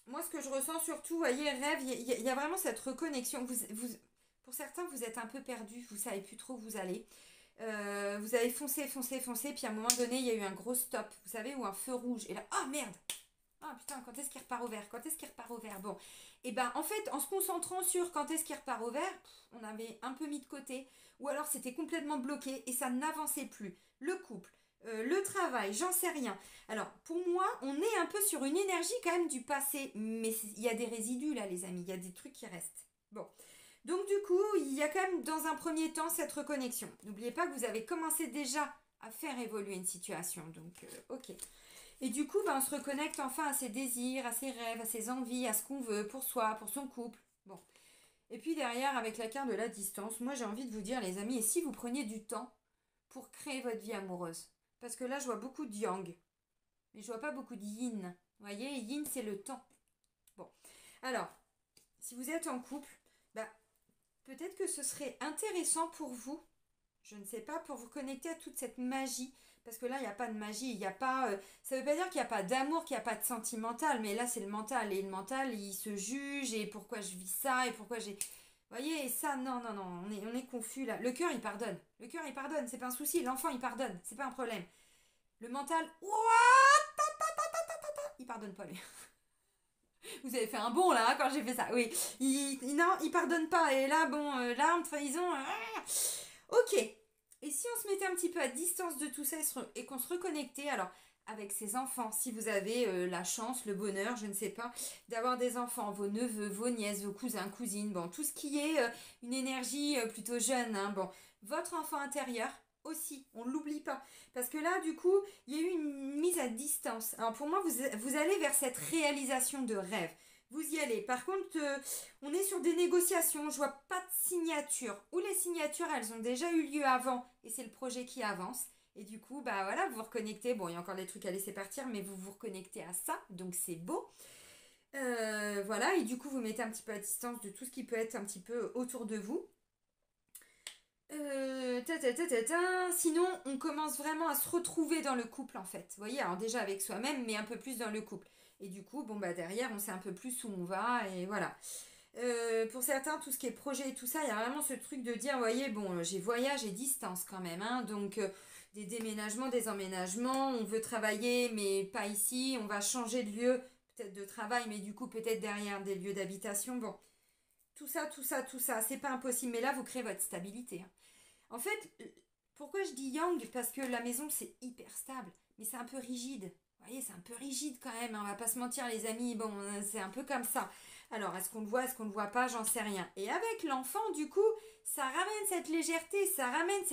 Moi, ce que je ressens surtout, vous voyez, rêve, il y a vraiment cette reconnexion. Pour certains, vous êtes un peu perdu, vous savez plus trop où vous allez. Vous avez foncé, foncé, foncé, puis à un moment donné, il y a eu un gros stop, vous savez, ou un feu rouge. Et là, oh merde! Ah putain, quand est-ce qu'il repart au vert? Quand est-ce qu'il repart au vert? Bon, et ben en fait, en se concentrant sur quand est-ce qu'il repart au vert, on avait un peu mis de côté, ou alors c'était complètement bloqué et ça n'avançait plus. Le couple, le travail, j'en sais rien. Alors pour moi, on est un peu sur une énergie quand même du passé, mais il y a des résidus là, les amis, il y a des trucs qui restent. Bon. Donc du coup, il y a quand même dans un premier temps cette reconnexion. N'oubliez pas que vous avez commencé déjà à faire évoluer une situation. Donc ok. Et du coup, ben, on se reconnecte enfin à ses désirs, à ses rêves, à ses envies, à ce qu'on veut pour soi, pour son couple. Bon. Et puis derrière, avec la carte de la distance, moi j'ai envie de vous dire les amis, et si vous preniez du temps pour créer votre vie amoureuse? Parce que là, je vois beaucoup de yang, mais je vois pas beaucoup de yin. Vous voyez, yin c'est le temps. Bon. Alors, si vous êtes en couple, bah, peut-être que ce serait intéressant pour vous, je ne sais pas, pour vous connecter à toute cette magie. Parce que là, il n'y a pas de magie, il n'y a pas... ça ne veut pas dire qu'il n'y a pas d'amour, qu'il n'y a pas de sentimental, mais là, c'est le mental. Et le mental, il se juge, et pourquoi je vis ça, et pourquoi j'ai... Vous voyez, et ça, non, non, non, on est confus là. Le cœur, il pardonne. Le cœur, il pardonne, c'est pas un souci. L'enfant, il pardonne, c'est pas un problème. Le mental, ouah, il pardonne pas, lui. Vous avez fait un bond là, hein, quand j'ai fait ça. Oui, non, il pardonne pas. Et là, bon, larmes, trahison... Ok. Et si on se mettait un petit peu à distance de tout ça et qu'on se reconnectait, alors avec ses enfants, si vous avez la chance, le bonheur, je ne sais pas, d'avoir des enfants, vos neveux, vos nièces, vos cousins, cousines, bon, tout ce qui est une énergie plutôt jeune, hein, bon, votre enfant intérieur aussi, on ne l'oublie pas. Parce que là, du coup, il y a eu une mise à distance. Alors pour moi, vous allez vers cette réalisation de rêve. Vous y allez. Par contre, on est sur des négociations. Je vois pas de signature. Ou les signatures, elles ont déjà eu lieu avant et c'est le projet qui avance. Et du coup, bah voilà, vous vous reconnectez. Bon, il y a encore des trucs à laisser partir, mais vous vous reconnectez à ça. Donc c'est beau. Voilà, et du coup, vous mettez un petit peu à distance de tout ce qui peut être un petit peu autour de vous. Sinon, on commence vraiment à se retrouver dans le couple en fait. Vous voyez, alors déjà avec soi-même, mais un peu plus dans le couple. Et du coup, bon bah derrière, on sait un peu plus où on va et voilà. Pour certains, tout ce qui est projet et tout ça, il y a vraiment ce truc de dire, vous voyez, bon, j'ai voyage et distance quand même, hein, donc des déménagements, des emménagements, on veut travailler mais pas ici, on va changer de lieu, peut-être de travail, mais du coup peut-être derrière des lieux d'habitation, bon. Tout ça, tout ça, tout ça, c'est pas impossible, mais là, vous créez votre stabilité, hein. En fait, pourquoi je dis yang? Parce que la maison, c'est hyper stable, mais c'est un peu rigide. Vous voyez, c'est un peu rigide quand même, hein, on va pas se mentir, les amis. Bon, c'est un peu comme ça. Alors, est-ce qu'on le voit, est-ce qu'on le voit pas? J'en sais rien. Et avec l'enfant, du coup, ça ramène cette légèreté, ça ramène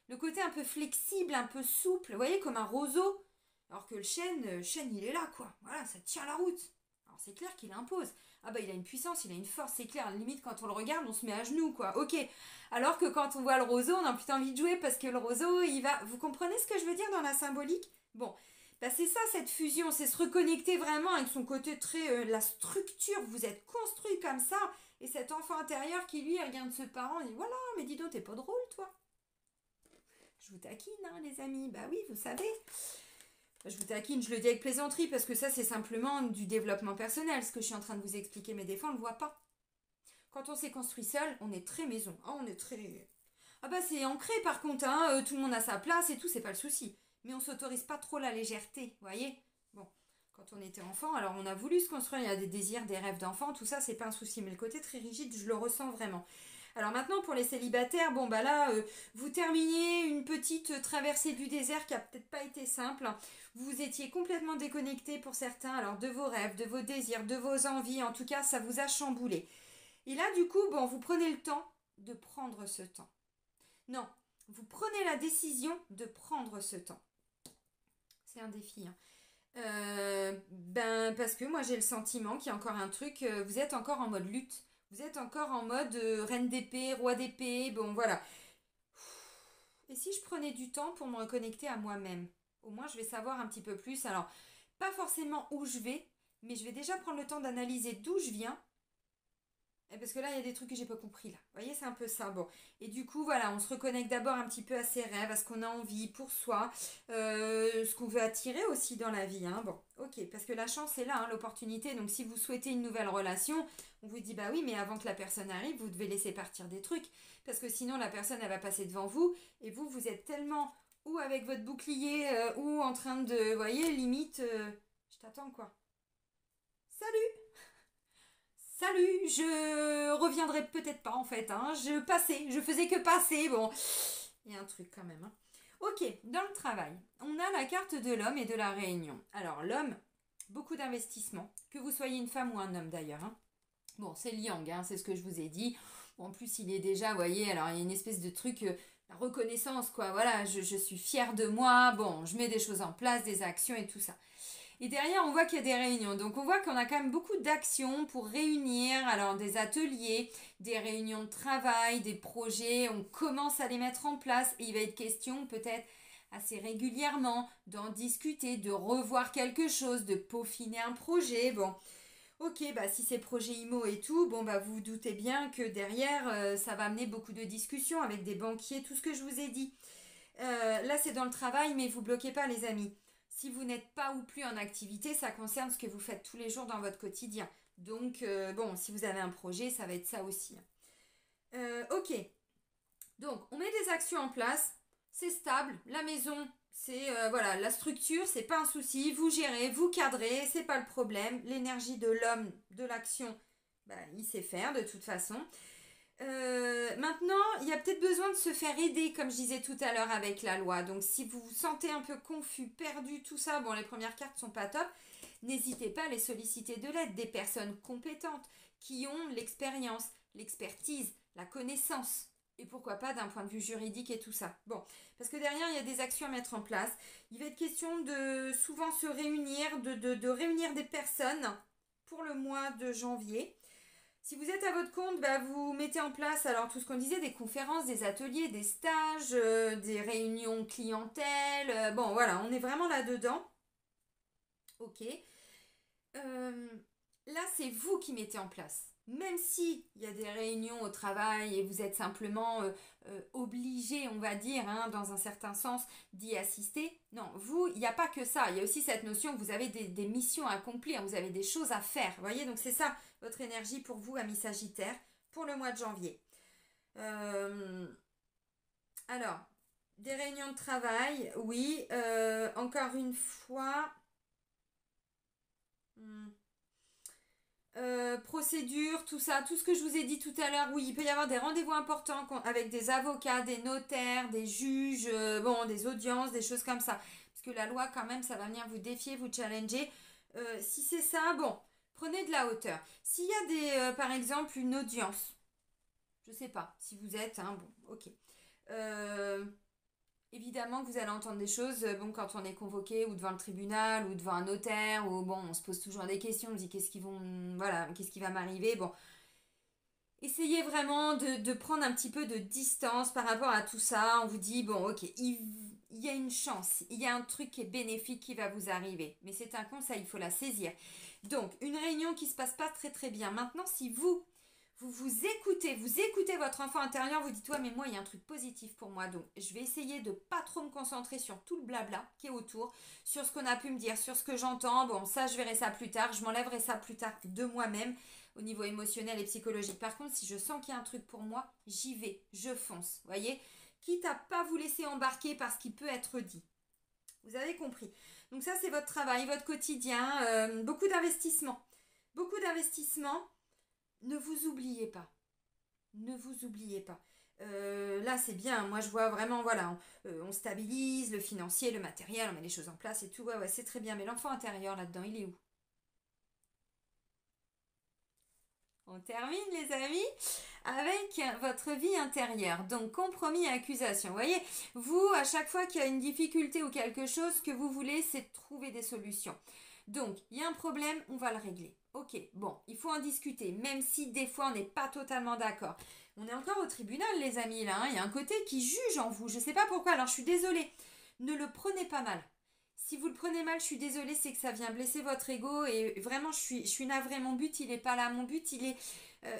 le côté un peu flexible, un peu souple. Vous voyez, comme un roseau. Alors que le chêne, il est là, quoi. Voilà, ça tient la route. Alors, c'est clair qu'il impose. Ah bah, il a une puissance, il a une force, c'est clair. Limite, quand on le regarde, on se met à genoux, quoi. Ok. Alors que quand on voit le roseau, on a plutôt envie de jouer parce que le roseau, il va... Vous comprenez ce que je veux dire dans la symbolique? Bon, bah c'est ça cette fusion, c'est se reconnecter vraiment avec son côté très... la structure, vous êtes construit comme ça, et cet enfant intérieur qui lui regarde ce parent, il dit voilà, mais dis donc, t'es pas drôle toi. Je vous taquine, hein, les amis, bah oui, vous savez. Je vous taquine, je le dis avec plaisanterie parce que ça c'est simplement du développement personnel, ce que je suis en train de vous expliquer, mais des fois on le voit pas. Quand on s'est construit seul, on est très maison. Ah, on est très... Ah bah c'est ancré par contre, hein, tout le monde a sa place et tout, c'est pas le souci. Mais on s'autorise pas trop la légèreté, vous voyez? Bon, quand on était enfant. Alors on a voulu se construire, il y a des désirs, des rêves d'enfant, tout ça c'est pas un souci, mais le côté très rigide, je le ressens vraiment. Alors maintenant pour les célibataires, bon bah là, vous terminiez une petite traversée du désert qui a peut-être pas été simple. Vous étiez complètement déconnecté pour certains, alors de vos rêves, de vos désirs, de vos envies, en tout cas ça vous a chamboulé. Et là du coup, bon, vous prenez le temps de prendre ce temps. Non, vous prenez la décision de prendre ce temps. C'est un défi, hein. Parce que moi j'ai le sentiment qu'il y a encore un truc, vous êtes encore en mode lutte, vous êtes encore en mode reine d'épée, roi d'épée, bon voilà. Et si je prenais du temps pour me reconnecter à moi-même, au moins je vais savoir un petit peu plus, alors pas forcément où je vais, mais je vais déjà prendre le temps d'analyser d'où je viens. Parce que là, il y a des trucs que j'ai pas compris là. Vous voyez, c'est un peu ça. Bon. Et du coup, voilà, on se reconnecte d'abord un petit peu à ses rêves, à ce qu'on a envie pour soi, ce qu'on veut attirer aussi dans la vie. Hein. Bon, ok, parce que la chance est là, hein, l'opportunité. Donc, si vous souhaitez une nouvelle relation, on vous dit, bah oui, mais avant que la personne arrive, vous devez laisser partir des trucs. Parce que sinon, la personne, elle va passer devant vous. Et vous, vous êtes tellement ou avec votre bouclier, ou en train de, vous voyez, limite, je t'attends quoi. Salut! Salut, je reviendrai peut-être pas en fait, hein. Je faisais que passer, bon, il y a un truc quand même, hein. Ok, dans le travail, on a la carte de l'homme et de la réunion. Alors l'homme, beaucoup d'investissement, que vous soyez une femme ou un homme d'ailleurs, hein. Bon, c'est Liang, hein, c'est ce que je vous ai dit. Bon, en plus, il est déjà, vous voyez, alors il y a une espèce de truc, la reconnaissance, quoi, voilà, je suis fière de moi, bon, je mets des choses en place, des actions et tout ça. Et derrière, on voit qu'il y a des réunions. Donc, on voit qu'on a quand même beaucoup d'actions pour réunir, alors des ateliers, des réunions de travail, des projets. On commence à les mettre en place et il va être question peut-être assez régulièrement d'en discuter, de revoir quelque chose, de peaufiner un projet. Bon, ok, bah si c'est projet IMO et tout, bon bah vous vous doutez bien que derrière, ça va amener beaucoup de discussions avec des banquiers, tout ce que je vous ai dit. Là, c'est dans le travail, mais vous bloquez pas, les amis. Si vous n'êtes pas ou plus en activité, ça concerne ce que vous faites tous les jours dans votre quotidien. Donc, bon, si vous avez un projet, ça va être ça aussi. Ok. Donc, on met des actions en place. C'est stable. La maison, c'est voilà, la structure, c'est pas un souci. Vous gérez, vous cadrez, c'est pas le problème. L'énergie de l'homme, de l'action, bah, il sait faire de toute façon. Maintenant, il y a peut-être besoin de se faire aider, comme je disais tout à l'heure avec la loi. Donc, si vous vous sentez un peu confus, perdu, tout ça, bon, les premières cartes sont pas top, n'hésitez pas à les solliciter de l'aide, des personnes compétentes qui ont l'expérience, l'expertise, la connaissance. Et pourquoi pas d'un point de vue juridique et tout ça. Bon, parce que derrière, il y a des actions à mettre en place. Il va être question de souvent se réunir, de réunir des personnes pour le mois de janvier. Si vous êtes à votre compte, bah, vous mettez en place alors tout ce qu'on disait, des conférences, des ateliers, des stages, des réunions clientèle. Bon, voilà, on est vraiment là-dedans. Ok. Là, c'est vous qui mettez en place. Même si il y a des réunions au travail et vous êtes simplement obligé, on va dire, hein, dans un certain sens, d'y assister. Non, vous, il n'y a pas que ça. Il y a aussi cette notion que vous avez des missions à accomplir, vous avez des choses à faire. Vous voyez, donc c'est ça votre énergie pour vous, amis Sagittaire, pour le mois de janvier. Alors, des réunions de travail, oui. Encore une fois. Procédure, tout ça, tout ce que je vous ai dit tout à l'heure, oui, il peut y avoir des rendez-vous importants avec des avocats, des notaires, des juges, bon, des audiences, des choses comme ça. Parce que la loi, quand même, ça va venir vous défier, vous challenger. Si c'est ça, bon, prenez de la hauteur. S'il y a par exemple, une audience, je sais pas, si vous êtes, hein, bon, ok. Évidemment que vous allez entendre des choses, bon, quand on est convoqué ou devant le tribunal ou devant un notaire, ou bon, on se pose toujours des questions, on se dit qu'est-ce qui va m'arriver, bon. Essayez vraiment de prendre un petit peu de distance par rapport à tout ça. On vous dit, bon, ok, il y a une chance, il y a un truc qui est bénéfique qui va vous arriver. Mais c'est un conseil, il faut la saisir. Donc, une réunion qui se passe pas très très bien. Maintenant, si vous écoutez votre enfant intérieur, vous dites, ouais, mais moi, il y a un truc positif pour moi, donc je vais essayer de pas trop me concentrer sur tout le blabla qui est autour, sur ce qu'on a pu me dire, sur ce que j'entends, bon, ça, je verrai ça plus tard, je m'enlèverai ça plus tard de moi-même, au niveau émotionnel et psychologique. Par contre, si je sens qu'il y a un truc pour moi, j'y vais, je fonce, voyez, quitte à pas vous laisser embarquer par ce qui peut être dit. Vous avez compris. Donc ça, c'est votre travail, votre quotidien, beaucoup d'investissements. Beaucoup d'investissements. Ne vous oubliez pas. Ne vous oubliez pas. Là, c'est bien. Moi, je vois vraiment, voilà, on stabilise le financier, le matériel, on met les choses en place et tout. Ouais, ouais, c'est très bien. Mais l'enfant intérieur, là-dedans, il est où? On termine, les amis, avec votre vie intérieure. Donc, compromis et accusation. Vous voyez, vous, à chaque fois qu'il y a une difficulté ou quelque chose, ce que vous voulez, c'est trouver des solutions. Donc, il y a un problème, on va le régler. Ok, bon, il faut en discuter, même si des fois on n'est pas totalement d'accord. On est encore au tribunal, les amis, là. Hein. Il y a un côté qui juge en vous. Je ne sais pas pourquoi, alors je suis désolée. Ne le prenez pas mal. Si vous le prenez mal, je suis désolée, c'est que ça vient blesser votre ego et vraiment, je suis navrée. Mon but, il n'est pas là. Mon but,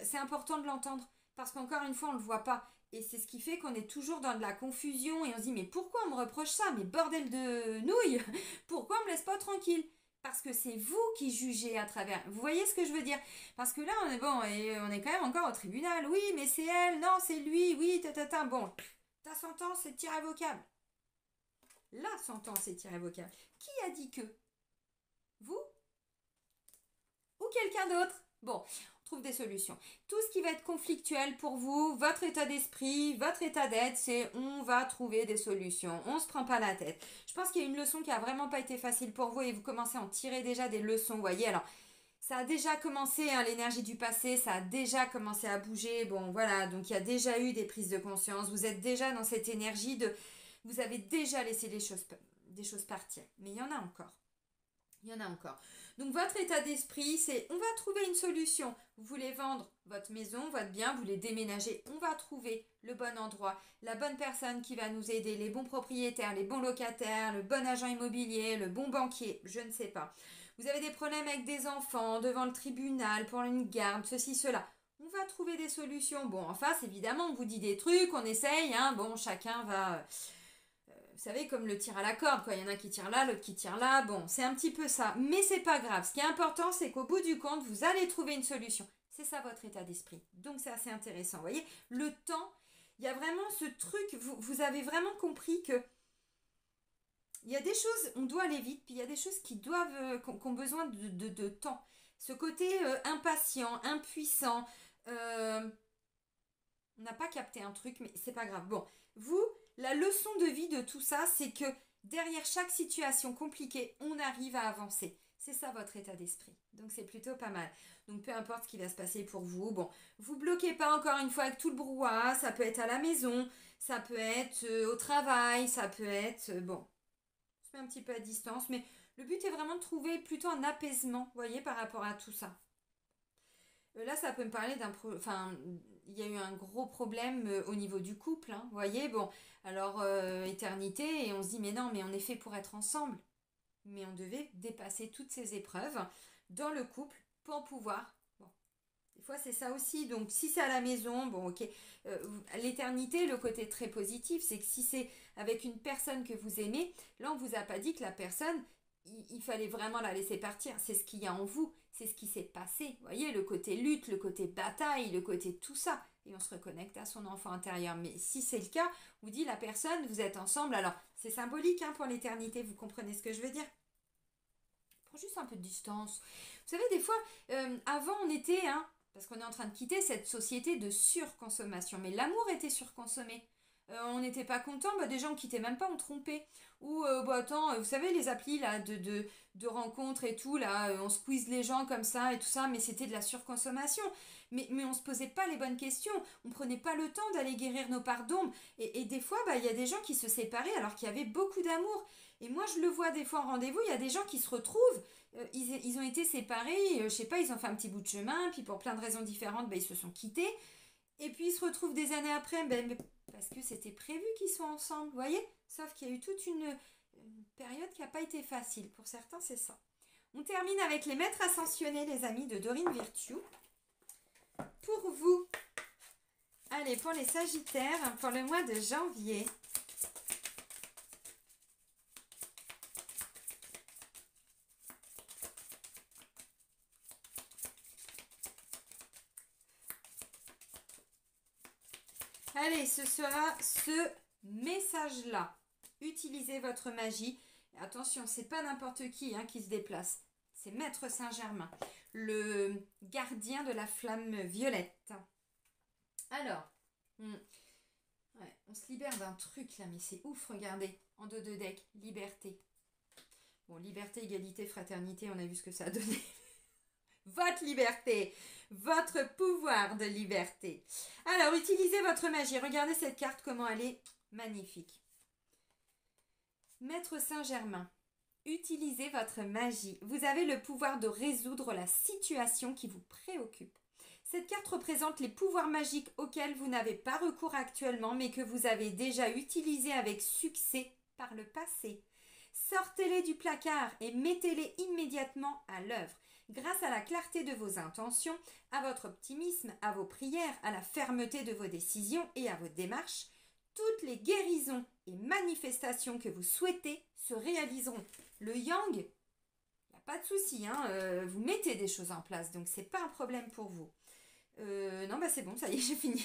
c'est important de l'entendre parce qu'encore une fois, on ne le voit pas. Et c'est ce qui fait qu'on est toujours dans de la confusion et on se dit, mais pourquoi on me reproche ça? Mais bordel de nouilles! Pourquoi on me laisse pas tranquille? Parce que c'est vous qui jugez à travers. Vous voyez ce que je veux dire? Parce que là, on est bon, et on est quand même encore au tribunal. Oui, mais c'est elle, non, c'est lui, oui, ta. Bon, ta sentence est irrévocable. La sentence est irrévocable. Qui a dit que? Vous ou quelqu'un d'autre? Bon, on trouve des solutions. Tout ce qui va être conflictuel pour vous, votre état d'esprit, votre état d'être, c'est on va trouver des solutions. On ne se prend pas la tête. Je pense qu'il y a une leçon qui a vraiment pas été facile pour vous et vous commencez à en tirer déjà des leçons, vous voyez. Alors, ça a déjà commencé, hein, l'énergie du passé, ça a déjà commencé à bouger. Bon, voilà, donc il y a déjà eu des prises de conscience. Vous êtes déjà dans cette énergie de... Vous avez déjà laissé des choses partir. Mais il y en a encore. Il y en a encore. Donc votre état d'esprit, c'est on va trouver une solution. Vous voulez vendre votre maison, votre bien, vous voulez déménager, on va trouver le bon endroit, la bonne personne qui va nous aider, les bons propriétaires, les bons locataires, le bon agent immobilier, le bon banquier, je ne sais pas. Vous avez des problèmes avec des enfants, devant le tribunal, pour une garde, ceci, cela. On va trouver des solutions. Bon, en face, évidemment, on vous dit des trucs, on essaye, hein. Bon, chacun va... Vous savez, comme le tir à la corde, quoi. Il y en a qui tirent là, l'autre qui tire là. Bon, c'est un petit peu ça. Mais c'est pas grave. Ce qui est important, c'est qu'au bout du compte, vous allez trouver une solution. C'est ça votre état d'esprit. Donc c'est assez intéressant. Vous voyez, le temps, il y a vraiment ce truc, vous avez vraiment compris que il y a des choses, on doit aller vite, puis il y a des choses qui doivent, qui ont besoin de temps. Ce côté impatient, impuissant, on n'a pas capté un truc, mais c'est pas grave. Bon, vous, la leçon de vie de tout ça, c'est que derrière chaque situation compliquée, on arrive à avancer. C'est ça votre état d'esprit. Donc c'est plutôt pas mal. Donc peu importe ce qui va se passer pour vous. Bon, vous bloquez pas encore une fois avec tout le brouhaha. Ça peut être à la maison, ça peut être au travail, ça peut être... bon, on se met un petit peu à distance. Mais le but est vraiment de trouver plutôt un apaisement, vous voyez, par rapport à tout ça. Là, ça peut me parler d'un... Enfin, il y a eu un gros problème au niveau du couple, hein, vous voyez, bon, alors éternité, et on se dit, mais non, mais on est fait pour être ensemble. Mais on devait dépasser toutes ces épreuves dans le couple pour pouvoir... Bon, des fois, c'est ça aussi. Donc, si c'est à la maison, bon, ok. L'éternité, le côté très positif, c'est que si c'est avec une personne que vous aimez, là, on vous a pas dit que la personne, il fallait vraiment la laisser partir. C'est ce qu'il y a en vous, c'est ce qui s'est passé. Vous voyez, le côté lutte, le côté bataille, le côté tout ça. Et on se reconnecte à son enfant intérieur. Mais si c'est le cas, vous dit la personne, vous êtes ensemble. Alors, c'est symbolique hein, pour l'éternité, vous comprenez ce que je veux dire? Prends juste un peu de distance. Vous savez, des fois, avant, on était, hein, parce qu'on est en train de quitter cette société de surconsommation. Mais l'amour était surconsommé. On n'était pas content, bah, des gens on quittait même pas, on trompait. Ou, bah attends, vous savez, les applis là, de rencontres et tout, là, on squeeze les gens comme ça et tout ça, mais c'était de la surconsommation. Mais on se posait pas les bonnes questions, on prenait pas le temps d'aller guérir nos parts d'ombre. Et des fois, bah, il y a des gens qui se séparaient alors qu'il y avait beaucoup d'amour. Et moi, je le vois des fois en rendez-vous, il y a des gens qui se retrouvent, ils ont été séparés, je sais pas, ils ont fait un petit bout de chemin, puis pour plein de raisons différentes, bah, ils se sont quittés. Et puis ils se retrouvent des années après, ben, parce que c'était prévu qu'ils soient ensemble, vous voyez? Sauf qu'il y a eu toute une période qui n'a pas été facile. Pour certains, c'est ça. On termine avec les maîtres ascensionnés, les amis de Dorine Virtue. Pour vous, allez, pour les Sagittaires, pour le mois de janvier. Allez, ce sera ce message-là. Utilisez votre magie Attention, c'est pas n'importe qui se déplace. C'est Maître Saint-Germain, le gardien de la flamme violette. Alors, ouais, on se libère d'un truc là, mais c'est ouf, regardez. En dos de deck, liberté. Bon, liberté, égalité, fraternité, on a vu ce que ça a donné. Votre liberté, votre pouvoir de liberté. Alors, utilisez votre magie. Regardez cette carte, comment elle est magnifique. Maître Saint-Germain, utilisez votre magie. Vous avez le pouvoir de résoudre la situation qui vous préoccupe. Cette carte représente les pouvoirs magiques auxquels vous n'avez pas recours actuellement, mais que vous avez déjà utilisés avec succès par le passé. Sortez-les du placard et mettez-les immédiatement à l'œuvre. Grâce à la clarté de vos intentions, à votre optimisme, à vos prières, à la fermeté de vos décisions et à vos démarches, toutes les guérisons et manifestations que vous souhaitez se réaliseront. Le yang, il n'y a pas de souci, vous mettez des choses en place, donc c'est pas un problème pour vous. Non, bah c'est bon, ça y est, j'ai fini.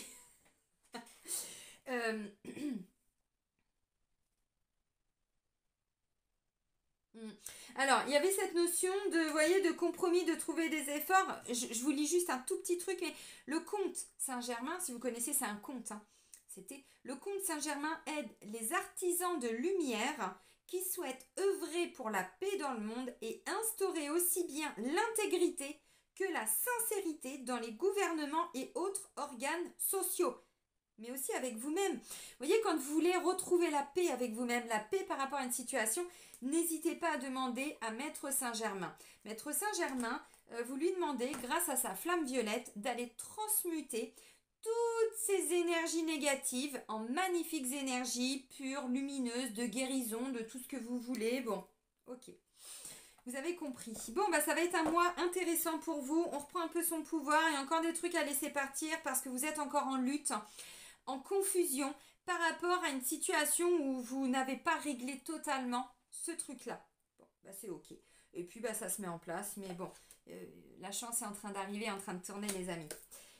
Alors, il y avait cette notion de, voyez, de compromis, de trouver des efforts. Je vous lis juste un tout petit truc, mais le comte Saint-Germain, si vous connaissez, c'est un conte. C'était le comte Saint-Germain aide les artisans de lumière qui souhaitent œuvrer pour la paix dans le monde et instaurer aussi bien l'intégrité que la sincérité dans les gouvernements et autres organes sociaux, mais aussi avec vous-même. Vous voyez, quand vous voulez retrouver la paix avec vous-même, la paix par rapport à une situation, n'hésitez pas à demander à Maître Saint-Germain. Maître Saint-Germain, vous lui demandez, grâce à sa flamme violette, d'aller transmuter toutes ces énergies négatives en magnifiques énergies pures, lumineuses, de guérison, de tout ce que vous voulez. Bon, ok. Vous avez compris. Bon, bah ça va être un mois intéressant pour vous. On reprend un peu son pouvoir. Il y a encore des trucs à laisser partir parce que vous êtes encore en lutte, en confusion par rapport à une situation où vous n'avez pas réglé totalement ce truc-là. Bon, bah c'est ok. Et puis, bah ça se met en place. Mais bon, la chance est en train d'arriver, en train de tourner, les amis.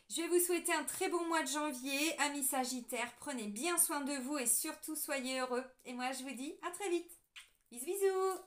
Je vais vous souhaiter un très bon mois de janvier. Amis Sagittaires, prenez bien soin de vous et surtout soyez heureux. Et moi, je vous dis à très vite. Bisous, bisous.